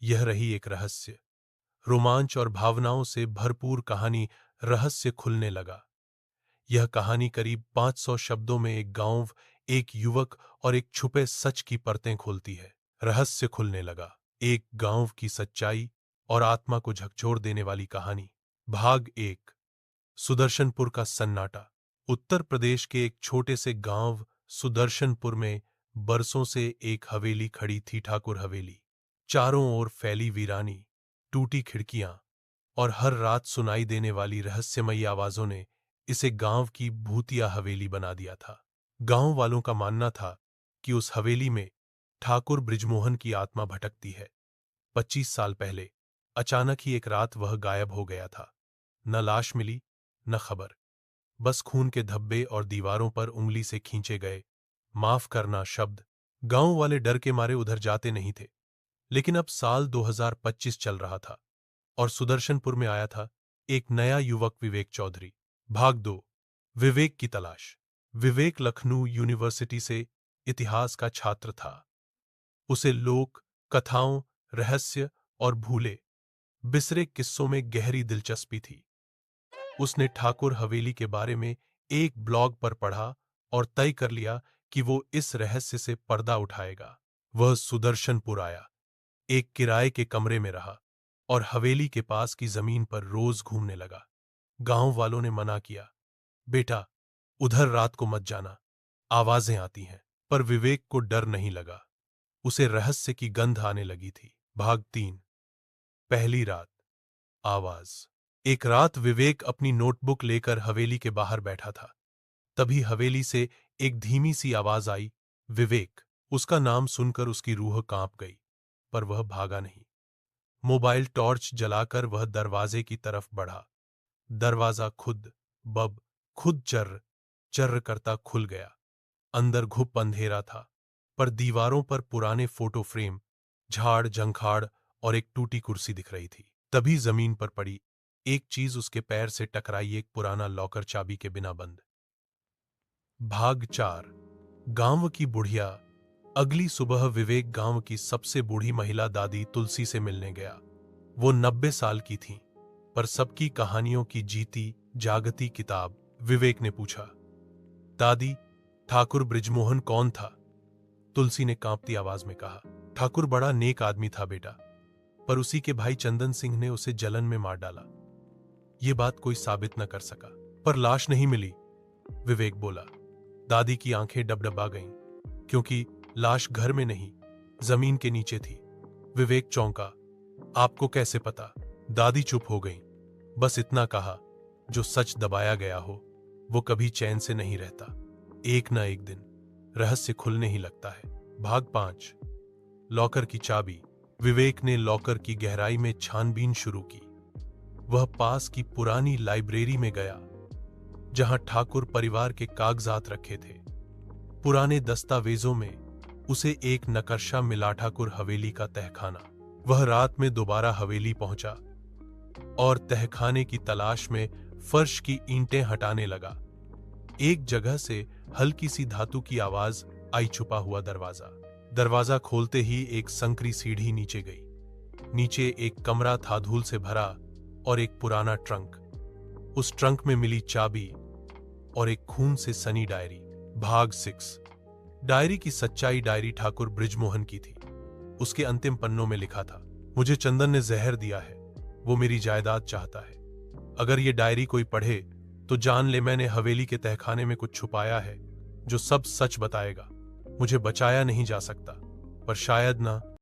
यह रही एक रहस्य, रोमांच और भावनाओं से भरपूर कहानी। रहस्य खुलने लगा। यह कहानी करीब 500 शब्दों में एक गांव, एक युवक और एक छुपे सच की परतें खोलती है। रहस्य खुलने लगा। एक गांव की सच्चाई और आत्मा को झकझोर देने वाली कहानी। भाग 1। सुदर्शनपुर का सन्नाटा। उत्तर प्रदेश के एक छोटे से गांव सुदर्शनपुर में बरसों से एक हवेली खड़ी थी, ठाकुर हवेली। चारों ओर फैली वीरानी, टूटी खिड़कियां और हर रात सुनाई देने वाली रहस्यमयी आवाजों ने इसे गांव की भूतिया हवेली बना दिया था। गांव वालों का मानना था कि उस हवेली में ठाकुर बृजमोहन की आत्मा भटकती है। 25 साल पहले अचानक ही एक रात वह गायब हो गया था। न लाश मिली, न खबर, बस खून के धब्बे और दीवारों पर उंगली से खींचे गए माफ करना शब्द। गांव वाले डर के मारे उधर जाते नहीं थे। लेकिन अब साल 2025 चल रहा था और सुदर्शनपुर में आया था एक नया युवक, विवेक चौधरी। भाग 2। विवेक की तलाश। विवेक लखनऊ यूनिवर्सिटी से इतिहास का छात्र था। उसे लोक कथाओं, रहस्य और भूले बिसरे किस्सों में गहरी दिलचस्पी थी। उसने ठाकुर हवेली के बारे में एक ब्लॉग पर पढ़ा और तय कर लिया कि वो इस रहस्य से पर्दा उठाएगा। वह सुदर्शनपुर आया, एक किराए के कमरे में रहा और हवेली के पास की जमीन पर रोज घूमने लगा। गांव वालों ने मना किया, बेटा उधर रात को मत जाना, आवाजें आती हैं। पर विवेक को डर नहीं लगा, उसे रहस्य की गंध आने लगी थी। भाग 3। पहली रात। आवाज। एक रात विवेक अपनी नोटबुक लेकर हवेली के बाहर बैठा था। तभी हवेली से एक धीमी सी आवाज आई, विवेक। उसका नाम सुनकर उसकी रूह कांप गई, पर वह भागा नहीं। मोबाइल टॉर्च जलाकर वह दरवाजे की तरफ बढ़ा। दरवाजा खुद चर्र चर्र करता खुल गया। अंदर घुप अंधेरा था, पर दीवारों पर पुराने फोटो फ्रेम, झाड़ झंखाड़ और एक टूटी कुर्सी दिख रही थी। तभी जमीन पर पड़ी एक चीज उसके पैर से टकराई, एक पुराना लॉकर, चाबी के बिना बंद। भाग 4। गांव की बुढ़िया। अगली सुबह विवेक गांव की सबसे बूढ़ी महिला दादी तुलसी से मिलने गया। वो 90 साल की थीं, पर सबकी कहानियों की जीती जागती किताब। विवेक ने पूछा, दादी, ठाकुर बृजमोहन कौन था? तुलसी ने कांपती आवाज में कहा, ठाकुर बड़ा नेक आदमी था बेटा, पर उसी के भाई चंदन सिंह ने उसे जलन में मार डाला। ये बात कोई साबित न कर सका, पर लाश नहीं मिली, विवेक बोला। दादी की आंखें डबडबा गईं, क्योंकि लाश घर में नहीं, जमीन के नीचे थी। विवेक चौंका, आपको कैसे पता? दादी चुप हो गईं, बस इतना कहा, जो सच दबाया गया हो वो कभी चैन से नहीं रहता। एक ना एक दिन रहस्य खुलने ही लगता है। भाग 5। लॉकर की चाबी। विवेक ने लॉकर की गहराई में छानबीन शुरू की। वह पास की पुरानी लाइब्रेरी में गया, जहां ठाकुर परिवार के कागजात रखे थे। पुराने दस्तावेजों में उसे एक नक्शा मिला, ठाकुर हवेली का तहखाना। वह रात में दोबारा हवेली पहुंचा और तहखाने की तलाश में फर्श की ईंटें हटाने लगा। एक जगह से हल्की सी धातु की आवाज आई, छुपा हुआ दरवाजा। दरवाजा खोलते ही एक संकरी सीढ़ी नीचे गई। नीचे एक कमरा था, धूल से भरा, और एक पुराना ट्रंक। उस ट्रंक में मिली चाबी और एक खून से सनी डायरी। भाग 6। डायरी की सच्चाई। डायरी ठाकुर बृजमोहन की थी। उसके अंतिम पन्नों में लिखा था, मुझे चंदन ने जहर दिया है, वो मेरी जायदाद चाहता है। अगर ये डायरी कोई पढ़े तो जान ले मैंने हवेली के तहखाने में कुछ छुपाया है जो सब सच बताएगा। मुझे बचाया नहीं जा सकता, पर शायद ना